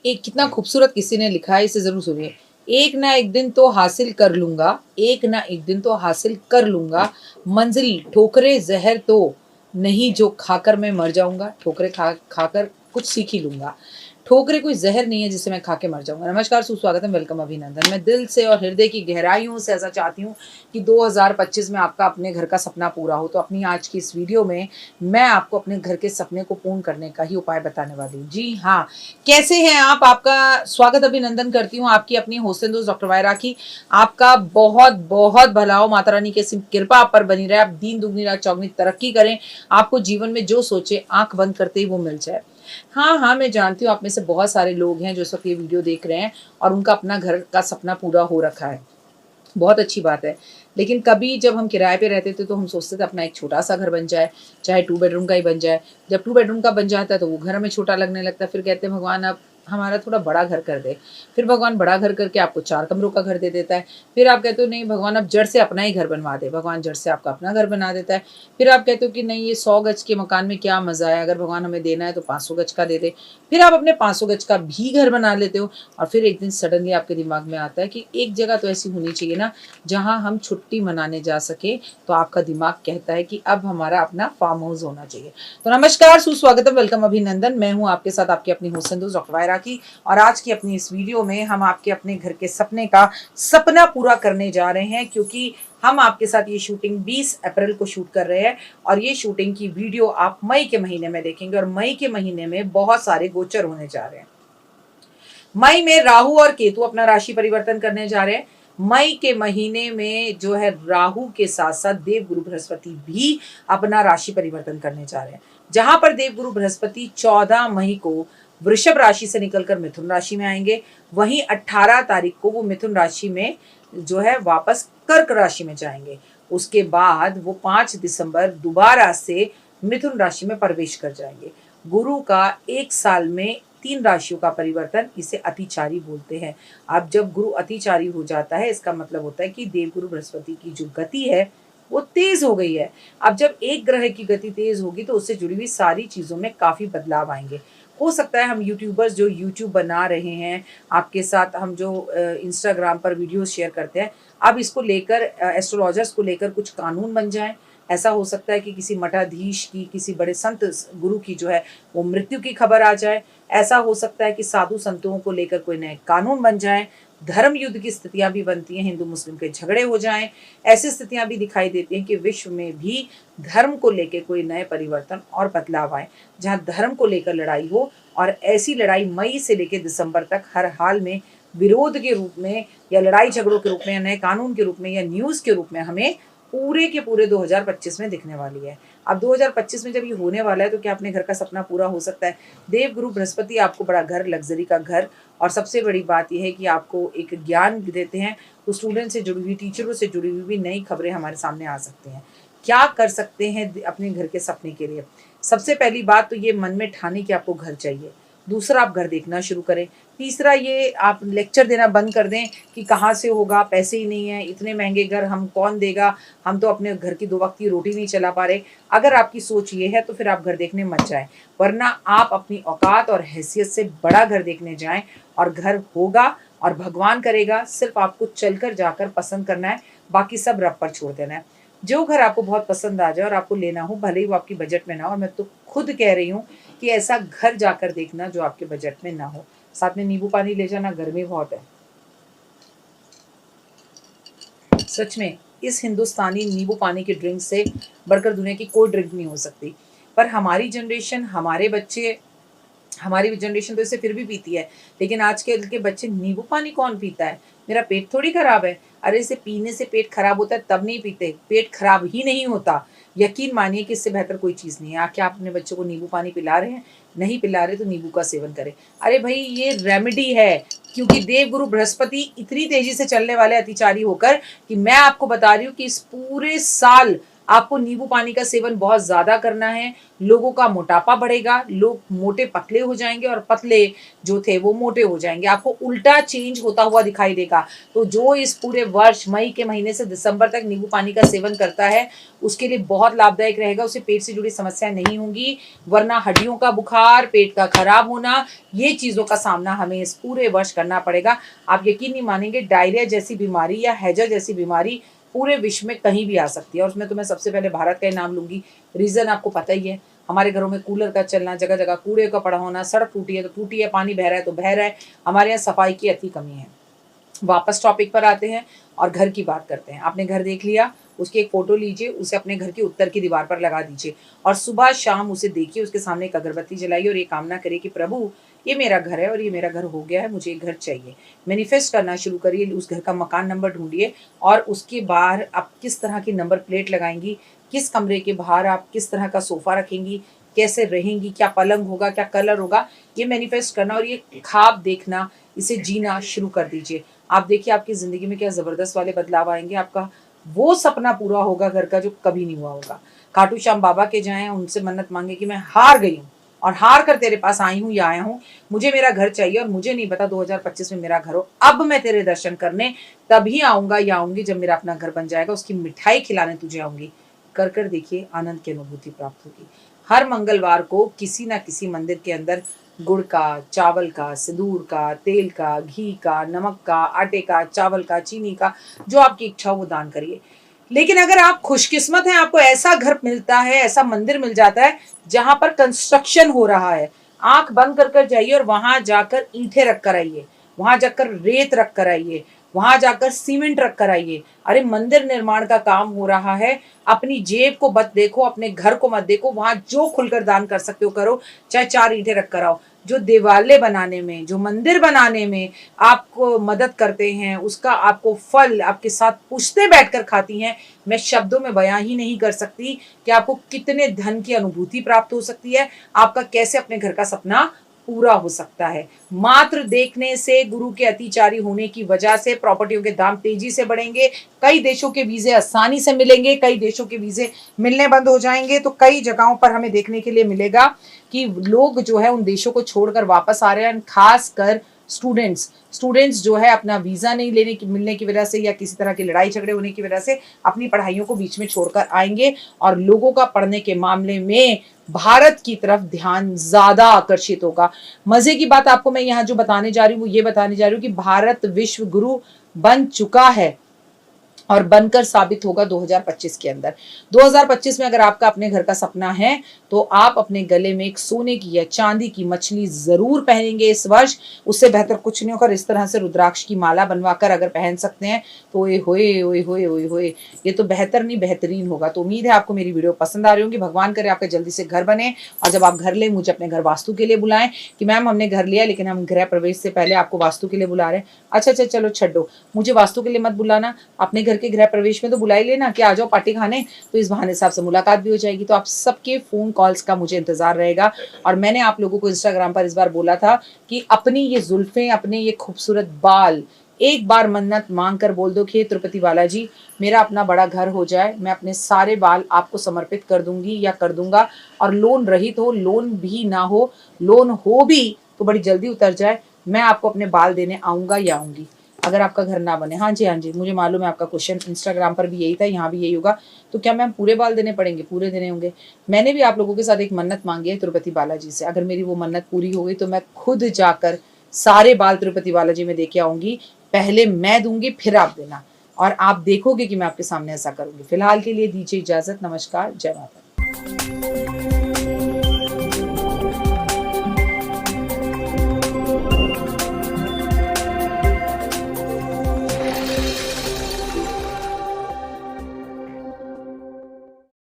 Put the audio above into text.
एक कितना खूबसूरत किसी ने लिखा है, इसे ज़रूर सुनिए। एक ना एक दिन तो हासिल कर लूँगा, एक ना एक दिन तो हासिल कर लूँगा, मंज़िल ठोकरे ज़हर तो नहीं जो खाकर मैं मर जाऊँगा, ठोकरें खाकर कुछ सीख ही लूँगा। ठोकरें कोई ज़हर नहीं है जिसे मैं खा के मर जाऊँगा। नमस्कार, सुस्वागतम, वेलकम, अभिनंदन। मैं दिल से और हृदय की गहराइयों से ऐसा चाहती हूँ कि 2025 में आपका अपने घर का सपना पूरा हो। तो अपनी आज की इस वीडियो में मैं आपको अपने घर के सपने को पूर्ण करने का ही उपाय बताने वाली हूँ। जी हाँ, कैसे हैं आप? आपका स्वागत अभिनंदन करती हूँ आपकी अपनी होस्ट एंड दोस्त डॉक्टर वायरा की। आपका बहुत बहुत भला हो, माता रानी की ऐसी कृपा आप पर बनी रहे, आप दीन दुगनी रात चौगनी तरक्की करें, आपको जीवन में जो सोचे आंख बंद करते ही वो मिल जाए। हाँ हाँ, मैं जानती हूँ आप में से बहुत सारे लोग हैं जो इस वक्त ये वीडियो देख रहे हैं और उनका अपना घर का सपना पूरा हो रखा है। बहुत अच्छी बात है। लेकिन कभी जब हम किराए पे रहते थे तो हम सोचते थे अपना एक छोटा-सा घर बन जाए, चाहे 2 बेडरूम का ही बन जाए। जब 2 बेडरूम का बन जाता है तो वो घर हमें छोटा लगने लगता है। फिर कहते हैं भगवान अब हमारा थोड़ा बड़ा घर कर दे। फिर भगवान बड़ा घर करके आपको 4 कमरों का घर दे देता है। फिर आप कहते हो नहीं भगवान अब जड़ से अपना ही घर बनवा दे। भगवान जड़ से आपका अपना घर बना देता है। फिर आप कहते हो कि नहीं ये 100 गज के मकान में क्या मज़ा है, अगर भगवान हमें देना है तो 500 गज का दे दे। फिर आप अपने 500 गज का भी घर बना लेते हो और फिर एक दिन सडनली आपके दिमाग में आता है कि एक जगह तो ऐसी होनी चाहिए ना जहाँ हम छुट्टी मनाने जा सके। तो आपका दिमाग कहता है कि अब हमारा अपना फार्म हाउस होना चाहिए। तो नमस्कार, सुस्वागतम, वेलकम, अभिनंदन। मैं हूँ आपके साथ आपकी अपनी होस्ट एंड दोस्त डॉक्टर वायरा की और आज की अपनी इस वीडियो में हम आपके अपने घर के सपने का सपना पूरा करने जा रहे हैं, क्योंकि हम आपके साथ ये शूटिंग 20 अप्रैल को शूट कर रहे हैं और ये शूटिंग की वीडियो आप मई के महीने में देखेंगे और मई के महीने में बहुत सारे गोचर होने जा रहे हैं। मई में राहु और केतु अपना राशि परिवर्तन करने जा रहे हैं। मई के महीने में जो है राहु के साथ साथ देवगुरु बृहस्पति भी अपना राशि परिवर्तन करने जा रहे हैं। जहां पर देवगुरु बृहस्पति 14 मई को वृषभ राशि से निकलकर मिथुन राशि में आएंगे, वहीं 18 तारीख को वो मिथुन राशि में जो है वापस कर्क राशि में जाएंगे। उसके बाद वो 5 दिसंबर दोबारा से मिथुन राशि में प्रवेश कर जाएंगे। गुरु का एक साल में 3 राशियों का परिवर्तन, इसे अतिचारी बोलते हैं। अब जब गुरु अतिचारी हो जाता है इसका मतलब होता है कि देवगुरु बृहस्पति की जो गति है वो तेज हो गई है। अब जब एक ग्रह की गति तेज होगी तो उससे जुड़ी हुई सारी चीज़ों में काफ़ी बदलाव आएँगे। हो सकता है हम यूट्यूबर्स जो यूट्यूब बना रहे हैं, आपके साथ हम जो इंस्टाग्राम पर वीडियोज़ शेयर करते हैं, अब इसको लेकर एस्ट्रोलॉजर्स को लेकर कुछ कानून बन जाएँ। ऐसा हो सकता है कि किसी मठाधीश की, किसी बड़े संत गुरु की जो है वो मृत्यु की खबर आ जाए। ऐसा हो सकता है कि साधु संतों को लेकर कोई नए कानून बन जाएँ, धर्म युद्ध की स्थितियाँ भी बनती हैं, हिंदू मुस्लिम के झगड़े हो जाएँ। ऐसी स्थितियाँ भी दिखाई देती हैं कि विश्व में भी धर्म को लेके कोई नए परिवर्तन और बदलाव आए। जहाँ धर्म को लेकर लड़ाई हो, और ऐसी लड़ाई मई से लेके दिसंबर तक हर हाल में विरोध के रूप में या लड़ाई झगड़ों के रूप में या नए कानून के रूप में या न्यूज़ के रूप में हमें पूरे के पूरे 2025 में दिखने वाली है। अब 2025 में जब ये होने वाला है तो क्या अपने घर का सपना पूरा हो सकता है? देवगुरु बृहस्पति आपको बड़ा घर, लग्ज़री का घर, और सबसे बड़ी बात ये है कि आपको एक ज्ञान देते हैं, तो स्टूडेंट से जुड़ी हुई, टीचरों से जुड़ी हुई भी नई खबरें हमारे सामने आ सकती हैं। क्या कर सकते हैं अपने घर के सपने के लिए? सबसे पहली बात तो ये मन में ठानें कि आपको घर चाहिए। दूसरा, आप घर देखना शुरू करें। तीसरा, ये आप लेक्चर देना बंद कर दें कि कहाँ से होगा, पैसे ही नहीं है, इतने महँगे घर हम कौन देगा, हम तो अपने घर की 2 वक़्त की रोटी नहीं चला पा रहे। अगर आपकी सोच ये है तो फिर आप घर देखने मत जाएँ, वरना आप अपनी औकात और हैसियत से बड़ा घर देखने जाएँ और घर होगा और भगवान करेगा, सिर्फ़ आपको चलकर जाकर पसंद करना है, बाकी सब रब पर छोड़ देना है। जो घर आपको बहुत पसंद आ जाए और आपको लेना हो, भले ही वो आपकी बजट में ना हो, और मैं तो खुद कह रही हूँ कि ऐसा घर जाकर देखना जो आपके बजट में ना हो। साथ में नींबू पानी ले जाना, गर्मी बहुत है। सच में इस हिंदुस्तानी नींबू पानी की ड्रिंक से बढ़कर दुनिया की कोई ड्रिंक नहीं हो सकती। पर हमारी जनरेशन, हमारे बच्चे, हमारी जनरेशन तो इसे फिर भी पीती है, लेकिन आजकल के बच्चे नींबू पानी कौन पीता है? मेरा पेट थोड़ी खराब है। अरे इसे पीने से पेट खराब होता है तब नहीं पीते, पेट खराब ही नहीं होता। यकीन मानिए कि इससे बेहतर कोई चीज़ नहीं है। क्या आप अपने बच्चों को नींबू पानी पिला रहे हैं? नहीं पिला रहे तो नींबू का सेवन करें। अरे भई ये रेमेडी है, क्योंकि देवगुरु बृहस्पति इतनी तेज़ी से चलने वाले अतिचारी होकर कि मैं आपको बता रही हूँ कि इस पूरे साल आपको नींबू पानी का सेवन बहुत ज्यादा करना है। लोगों का मोटापा बढ़ेगा, लोग मोटे पतले हो जाएंगे और पतले जो थे वो मोटे हो जाएंगे। आपको उल्टा चेंज होता हुआ दिखाई देगा। तो जो इस पूरे वर्ष मई के महीने से दिसंबर तक नींबू पानी का सेवन करता है उसके लिए बहुत लाभदायक रहेगा। उसे पेट से जुड़ी समस्या नहीं होंगी, वरना हड्डियों का बुखार, पेट का खराब होना, ये चीजों का सामना हमें इस पूरे वर्ष करना पड़ेगा। आप यकीन नहीं मानेंगे, डायरिया जैसी बीमारी या हैजा जैसी बीमारी पूरे विश्व में कहीं भी आ सकती है। और उसमें तो मैं सबसे पहले भारत का ही नाम लूंगी। रीजन आपको पता ही है, हमारे घरों में कूलर का चलना, जगह जगह कूड़े का पड़ा होना, सड़क टूटी है तो टूटी है, पानी बह रहा है तो बह रहा है। हमारे यहाँ सफाई की अति कमी है। वापस टॉपिक पर आते हैं और घर की बात करते हैं। आपने घर देख लिया, उसकी एक फोटो लीजिए, उसे अपने घर की उत्तर की दीवार पर लगा दीजिए और सुबह शाम उसे देखिए, उसके सामने एक अगरबत्ती जलाइए और ये कामना करिए कि प्रभु ये मेरा घर है और ये मेरा घर हो गया है, मुझे एक घर चाहिए। मैनिफेस्ट करना शुरू करिए, उस घर का मकान नंबर ढूंढिए और उसके बाहर आप किस तरह की नंबर प्लेट लगाएंगी, किस कमरे के बाहर आप किस तरह का सोफा रखेंगी, कैसे रहेंगी, क्या पलंग होगा, क्या कलर होगा, ये मैनिफेस्ट करना और ये ख्वाब देखना, इसे जीना शुरू कर दीजिए। आप देखिए आपकी जिंदगी में क्या जबरदस्त वाले बदलाव आएंगे। आपका वो सपना पूरा होगा घर का जो कभी नहीं हुआ होगा। खाटू श्याम बाबा के जाएं, उनसे मन्नत मांगे कि मैं हार गई हूँ और हार कर तेरे पास आई हूँ या आया हूँ, मुझे मेरा घर चाहिए और मुझे नहीं पता 2025 में मेरा घर हो। अब मैं तेरे दर्शन करने तभी आऊंगा या आऊंगी जब मेरा अपना घर बन जाएगा, उसकी मिठाई खिलाने तुझे आऊंगी। कर देखिए, आनंद की अनुभूति प्राप्त होगी। हर मंगलवार को किसी ना किसी मंदिर के अंदर गुड़ का, चावल का, सिंदूर का, तेल का, घी का, नमक का, आटे का, चावल का, चीनी का, जो आपकी इच्छा हो वो दान करिए। लेकिन अगर आप खुशकिस्मत हैं, आपको ऐसा घर मिलता है, ऐसा मंदिर मिल जाता है जहां पर कंस्ट्रक्शन हो रहा है, आंख बंद कर जाइए और वहां जाकर ईंटें रख कर आइए, वहां जाकर रेत रख कर आइए, वहां जाकर सीमेंट रख कर आइए। अरे मंदिर निर्माण का काम हो रहा है, अपनी जेब को मत देखो, अपने घर को मत देखो, वहां जो खुलकर दान कर सकते हो करो, चाहे 4 ईंटें रख कर आओ। जो देवालय बनाने में, जो मंदिर बनाने में आपको मदद करते हैं, उसका आपको फल आपके साथ पूछते बैठकर खाती हैं, मैं शब्दों में बयां ही नहीं कर सकती कि आपको कितने धन की अनुभूति प्राप्त हो सकती है, आपका कैसे अपने घर का सपना पूरा हो सकता है। मात्र देखने से, गुरु के अतिचारी होने की वजह से प्रॉपर्टियों के दाम तेजी से बढ़ेंगे, कई देशों के वीजे आसानी से मिलेंगे, कई देशों के वीजे मिलने बंद हो जाएंगे। तो कई जगहों पर हमें देखने के लिए मिलेगा कि लोग जो है उन देशों को छोड़कर वापस आ रहे हैं। खासकर स्टूडेंट्स जो है अपना वीजा नहीं मिलने की वजह से या किसी तरह की लड़ाई झगड़े होने की वजह से अपनी पढ़ाइयों को बीच में छोड़कर आएंगे और लोगों का पढ़ने के मामले में भारत की तरफ ध्यान ज्यादा आकर्षित होगा। मजे की बात आपको मैं यहाँ जो बताने जा रही हूँ वो ये बताने जा रही हूँ कि भारत विश्व गुरु बन चुका है और बनकर साबित होगा 2025 के अंदर। 2025 में अगर आपका अपने घर का सपना है तो आप अपने गले में एक सोने की या चांदी की मछली जरूर पहनेंगे इस वर्ष। उससे बेहतर कुछ नहीं होगा। इस तरह से रुद्राक्ष की माला बनवाकर अगर पहन सकते हैं तो ओए होए ओए होए ओए होए, ये तो बेहतर नहीं बेहतरीन होगा। तो उम्मीद है आपको मेरी वीडियो पसंद आ रही होगी। भगवान करे आपका जल्दी से घर बने और जब आप घर ले मुझे अपने घर वास्तु के लिए बुलाएं कि मैम हमने घर लिया लेकिन हम गृह प्रवेश से पहले आपको वास्तु के लिए बुला रहे हैं। अच्छा चलो छड्डो, मुझे वास्तु के लिए मत बुलाना, अपने घर के गृह प्रवेश में तो बुला ही लेना कि आ जाओ पार्टी खाने, तो इस बहाने से आपसे मुलाकात भी हो जाएगी। तो आप सबके फोन कॉल्स का मुझे इंतजार रहेगा। और मैंने आप लोगों को इंस्टाग्राम पर इस बार बोला था कि अपनी ये जुल्फें, अपने ये खूबसूरत बाल एक बार मन्नत मांग कर बोल दो कि तिरुपति बालाजी मेरा अपना बड़ा घर हो जाए, मैं अपने सारे बाल आपको समर्पित कर दूंगी या कर दूंगा। और लोन रहित हो, लोन भी ना हो, लोन हो भी तो बड़ी जल्दी उतर जाए, मैं आपको अपने बाल देने आऊंगा या आऊंगी अगर आपका घर ना बने। हाँ जी, मुझे मालूम है आपका क्वेश्चन इंस्टाग्राम पर भी यही था, यहाँ भी यही होगा। तो क्या मैम पूरे बाल देने पड़ेंगे? पूरे देने होंगे। मैंने भी आप लोगों के साथ एक मन्नत मांगी है तिरुपति बालाजी से, अगर मेरी वो मन्नत पूरी हो गई तो मैं खुद जाकर सारे बाल तिरुपति बालाजी में दे के आऊंगी। पहले मैं दूंगी फिर आप देना और आप देखोगे कि मैं आपके सामने ऐसा करूंगी। फिलहाल के लिए दीजिए इजाजत। नमस्कार, जय माता।